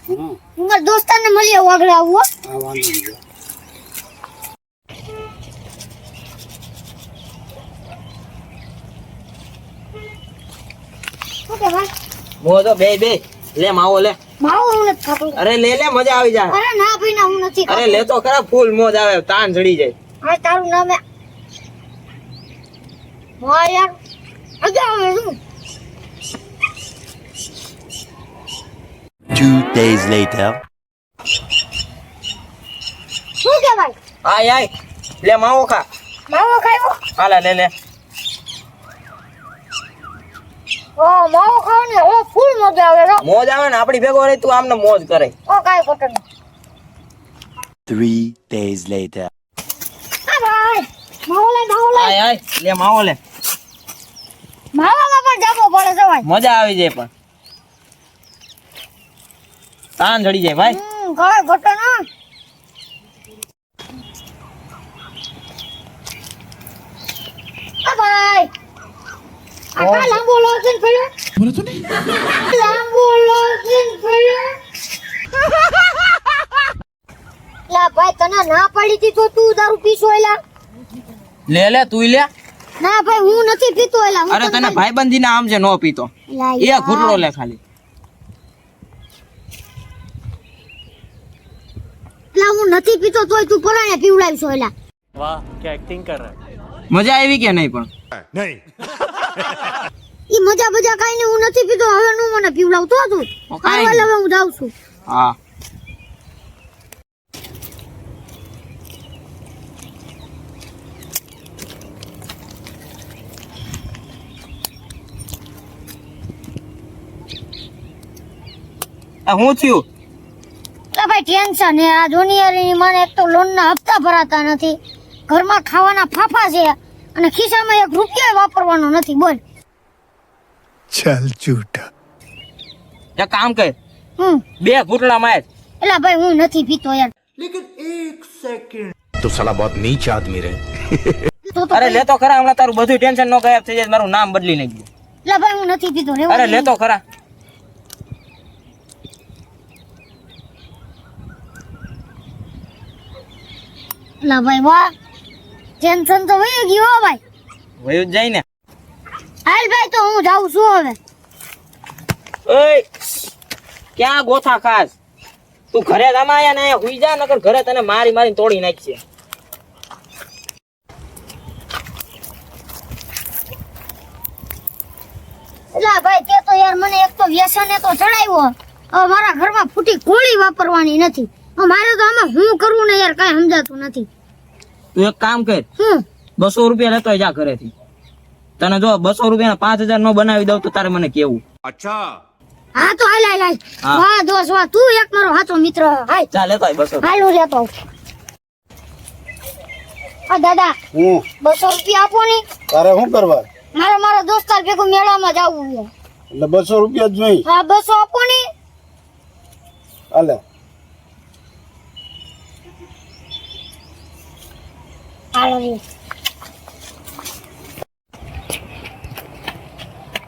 હું મારા દોસ્તારને મળીએ આગળ આવું હા વાંધો નહીં શું કે ભાઈ મો તો બે લે માવો લે માવો હું નથી ખાતો અરે લે મજા આવી જાય અરે ના ભાઈ ના હું નથી અરે લે તો ખરા ફૂલ મોજ આવે તાન ચડી જાય હા તારું નામ હા યાર અગા હવે શું 2 days later. શું કે ભાઈ આય લે માવો ખા માવો ખાયો હાલા લે ઓ માવો ખાવ ને ઓ ફૂલ મજા આવે રો મોજ આવે ને આપડી ભેગો રહી તું આમને મોજ કરે ઓ કાઈ કોટન 3 days later. હા ભાઈ માવો લે આય લે માવો લે માવામાં પણ જાબો પડે છે ભાઈ મજા આવી જાય પણ તાન ચડી જાય ભાઈ કાઈ કોટન આ ભાઈ આ લાંબો લોચન પડ્યો બોલો તો નહીં લાંબો લોચન પડ્યો લા ભાઈ તને ના પડી હતી તો તું દારૂ પીશો એલા લે તું લે ના ભાઈ હું નથી પીતો એલા હું અરે તને ભાઈબંધી ના આમ છે નો પીતો એ ઘૂંટડો લે ખાલી એલા હું નથી પીતો તોય તું પરાણે પીવડાવીશો એલા वाह क्या एक्टिंग कर रहा है મજા આવી કે નહીં પણ नहीं ઈ મજા બજા કાઈ ને હું નથી પીતો હવે નું મને પીવડાવતો હતું કાઈ હવે હું જાઉં છું હા હું થયું એટલે ભાઈ ટેન્શન હે આ જુનિયરની મને એક તો લોન ના હપ્તા ભરાતા નથી ઘરમાં ખાવાના ફાફા છે અને ખિસ્સામાં એક રૂપિયો વાપરવાનો નથી બોલ चल झूठा એક કામ કર હું બે ઘૂંટડા માર એટલે ભાઈ હું નથી પીતો યાર तो साला बहुत नीच आदमी रहे તો અરે લે તો ખરા હમણાં તારું બધું ટેન્શન નો ગાયબ થઈ જાય મારું નામ બદલી નાખજો એટલે ભાઈ હું નથી પીતો રેવા અરે લે તો ખરા એટલે ભાઈ વાહ ટેન્શન તો વહી ગયું હો ભાઈ વયું જ જાય ને હાલ ભાઈ તો હું જાઉં છું હવે ઓય ક્યાં ગોથા ખાસ તું ઘરે જમાયા ને હુઈ જા નકર ઘરે તને મારી તોડી નાખશે એટલે ભાઈ તે તો યાર મને એક તો વ્યસને તો ચડાવ્યો હવે મારા ઘરમાં ફૂટી ગોળી વાપરવાની નથી હવે મારે તો આમાં હું કરવું ને યાર કાંઈ સમજાતું નથી તું એક કામ કર હું 200 રૂપિયા લેતો જા ઘરેથી તને જો 200 રૂપિયા 5000 નો બનાવી દઉં તો તારે મને કેવું હા તો હાલ હાલ હાલ હા. વાહ દોસ્ત વાહ તું એક મારો સાચો મિત્ર હાલ ચા લેતો આય 200 હાલ હું લેતો આવું. આ દાદા હું 200 રૂપિયા આપો ને તારે શું કરવા મારા દોસ્તાર ભેગું મેળામાં જવું છે એટલે 200 રૂપિયા જ જોઈ હા 200 આપો ને હાલે હાલો રે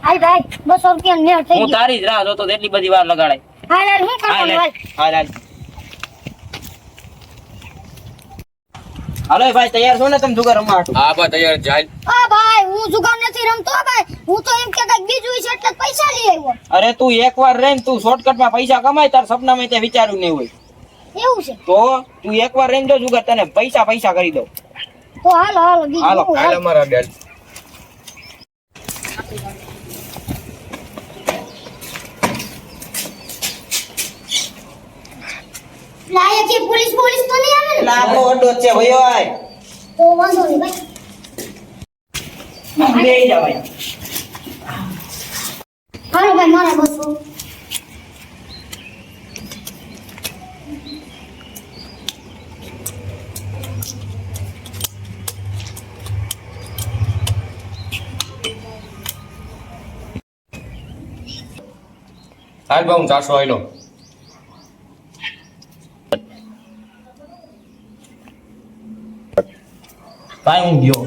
હાલ ભાઈ 200 રૂપિયા મેળ થઈ હું ગયો તારી જ રાહ જોતો તો એટલી બધી વાર લગાડાય હાલ હાલ હું કરવાનું હાલ હાલ હાલો ભાઈ તૈયાર છો ને તમે જુગાર રમવા હાટુ? હા બા તૈયાર જાય આ ભાઈ હું જુગાર નથી રમતો ભાઈ હું તો એમ કે કઈક બીજું છે એટલે જ પૈસા લઈ આવ્યો અરે તું એકવાર રહીને તું શોર્ટકટ માં પૈસા કમાય તાર સપનામાં તે વિચાર્યું નહીં હોય એવું છે તો તું એકવાર રહીને જો જુગાર તને પૈસા કરી દઉં તો હાલો હાલો બીજું હાલો, હું, હાલ અમારા બેન લાયા કે પોલીસ તો નહીં આવે ને એટલે આપણો અડ્ડો જ છે ભાઈ ઓય તો વાંધો નહીં ભાઈ બેહી જા ભાઈ હાલો ભાઈ મારા 200 હાલ બા હું 400 આયલો ભાઈ હું ગયો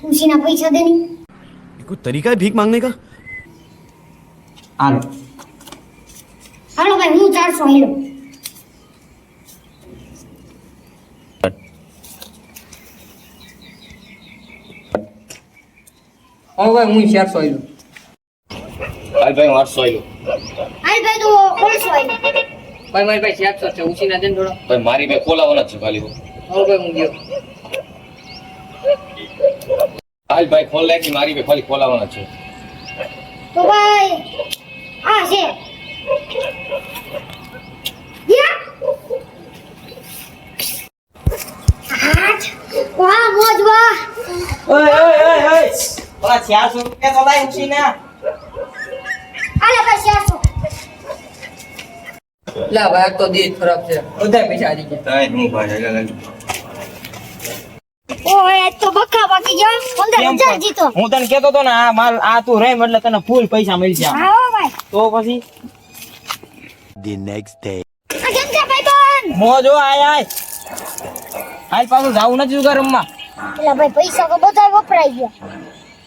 ખુશીના પૈસા દે ની कोई तरीका है भीख मांगने का? હાલો હાલો ભાઈ હું 400 હેલો ઓ ભાઈ હું 400 આલ્યો. હાલ ભાઈ હું 800 આલ્યો. હાલ ભાઈ તો 500 હેલો ભાઈ મારી પાસે 400 છે ઉછી ના દે ને થોડો. ભાઈ મારી બે ખોલાવાના જ છે ખાલી. ઓ ભાઈ હું ગયો. હાલ ભાઈ ખોલ નાખી, મારી બે ખાલી ખોલાવાના છે. તો ભાઈ આ છે યા વાહ મોજ વાહ ઓય ઓય ઓય ઓય ઓલા 400 રૂપિયા તો લાય ઉછી ના. હાલે ભાઈ 400 લા ભાઈ આ તો દેજ ખરાબ છે. બધા પૈસા આવી ગયા. તાય હું ભાઈ હાલ. ઓય આજ તો બક્કા બાકી ગયા 15000 જીતો હું તને કહેતો તો ને આ માલ આ તું રેમ એટલે તને ફૂલ પૈસા મળી જાય. હા હો ભાઈ તો પછી The next day. આ કેમ છે ભાઈબંધ મોજો આય આય. હાલ પાછું જાવું નથી જુગાર રમવા. એલા ભાઈ પૈસા તો બધા વપરાઈ ગયા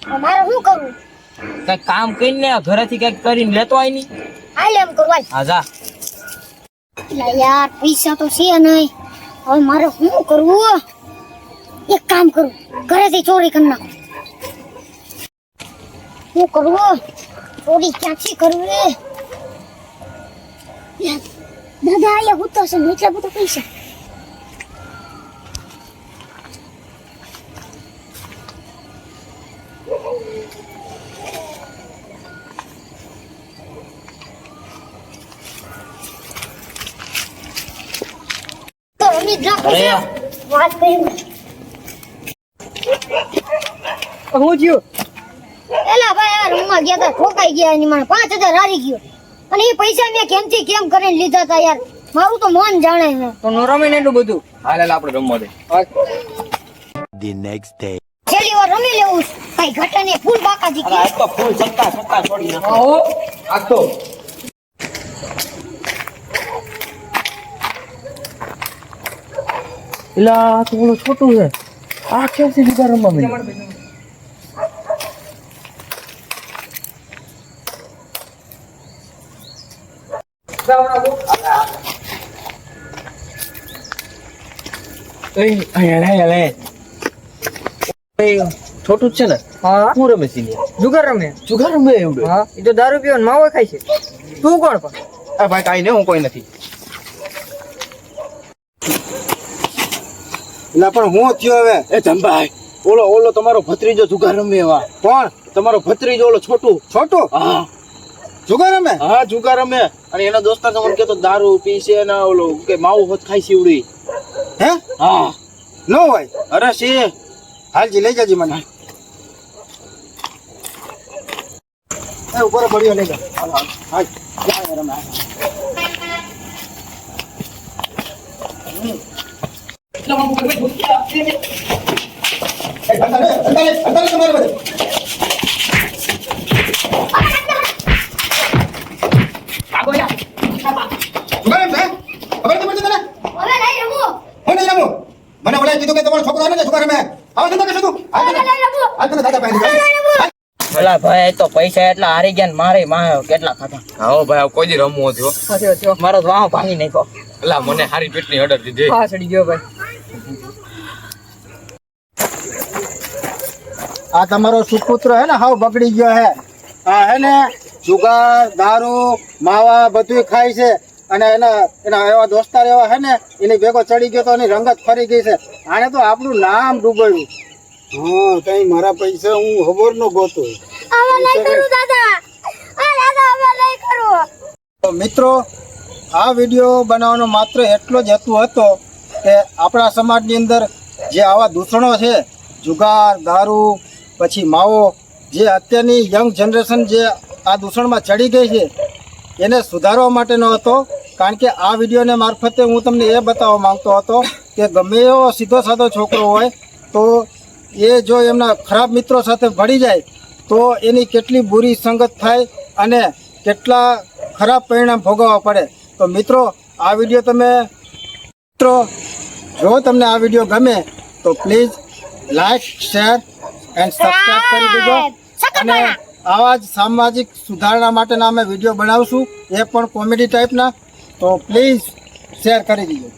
હવે મારે શું કરવું કઈક કામ કરીને ઘરેથી કઈક કરીને લેતો આય ની. હાલે એમ કરવાય હા જા. એલા યાર પૈસા તો છે નહીં હવે મારે શું કરવું એક કામ કરું ઘરેથી ચોરી કરી નાખું શું કરવું ચોરી ક્યાંથી કરવી દાદા અહીંયા ઉતર છે ને એટલા બધા પૈસા તો અમિત રાખો છે વાત કરી હું થયું? એલા ભાઈ આ રૂમમાં ગયા તા ઠોકાઈ ગયા એની મને 5000 હારી ગયો અને એ પૈસા મેં કેમથી કેમ કરીને લીધા તા યાર મારું તો મન જાણે છે તો નો રમે ને એટલું બધું. હાલ હાલ આપણે રમવા દે. The next day. છેલ્લી વાર રમી લેવું કઈ ઘટે ને ફૂલ બાકાજી અરે આજ તો ફૂલ સત્તા સત્તા છોડી નાખો. આ તો એલા તો ઓલો છોટું છે. આ ક્યાંથી જુગાર રમવા માંડ્યો? છોટું જ છે ને? હા શું રમે છે? જુગાર રમે. જુગાર રમે એવડે? હા એ તો દારૂ પીવાનો માવો ખાય છે. તું કોણ પણ? આ ભાઈ કાઈ ને હું કોઈ નથી. એટલે પણ હું થયો હવે એ ધનભાઈ ઓલો તમારો ભત્રીજો જુગાર રમે એવા. કોણ તમારો ભત્રીજો ઓલો છોટું. છોટું હા જુગાર રમે હા જુગાર રમે અને એના દોસ્તાર તમને કેતો દારૂ પી છે ને ઓલો કે માવું હોત ખાઈ સીવડી. હે હા ન હોય અરે સી હાલજી લઈ જાજી મને એ ઉપર પડ્યો લઈ જા હાલ હાલ હાલ જા રમે મને ઓલા કીધું કે તમારો છોકરો ને છોકરા રમે આવો ધંધો કરશો તું હાલ તને દાદા પાસે ઓલા ભાઈ તો પૈસા એટલા હારી ગયા ને મારે માં કેટલા ખાધા. હા ભાઈ કોઈ દી રમવો થયો. હા થયો. મારો તો વાહ ભાંગી નાખ્યો. અલા મને હારી પેટની ઓર્ડર દીધી. હા સડી ગયો ભાઈ. આ તમારો સુપુત્ર હે ને હાવ બગડી ગયો હે આ હે ને જુગાર દારૂ માવા બધું ખાય છે અને એના એવા દોસ્તાર એવા હે ને એની ભેગો ચડી ગયો તો એની રંગત ફરી ગઈ છે આને તો આપણું નામ ડૂબાડ્યું હા કઈ મારા પૈસા હું ખબર ન ગોતો હવે લઈ કરું દાદા આ દાદા હવે લઈ કરું તો મિત્રો આ વિડીયો બનાવવાનો માત્ર એટલો જ હેતુ હતો કે આપણા સમાજની અંદર જે આવા દૂષણો છે જુગાર દારૂ પછી માવો જે અત્યારની યંગ જનરેશન જે આ દૂષણમાં ચડી ગઈ છે એને સુધારવા માટેનો હતો કારણ કે આ વિડીયોને મારફતે હું તમને એ બતાવવા માંગતો હતો કે ગમે એવો સીધો સાધો છોકરો હોય તો એ જો એમના ખરાબ મિત્રો સાથે ભળી જાય તો એની કેટલી બુરી સંગત થાય અને કેટલા ખરાબ પરિણામ ભોગવવા પડે તો મિત્રો આ વિડીયો જો તમને આ વિડીયો ગમે તો please like share and subscribe કરી દેજો. અને સકરપારા. આવા જ સામાજિક સુધારણા માટેના અમે વિડીયો બનાવશું, એ પણ કોમેડી ટાઈપના. તો પ્લીઝ શેર કરી દીજો.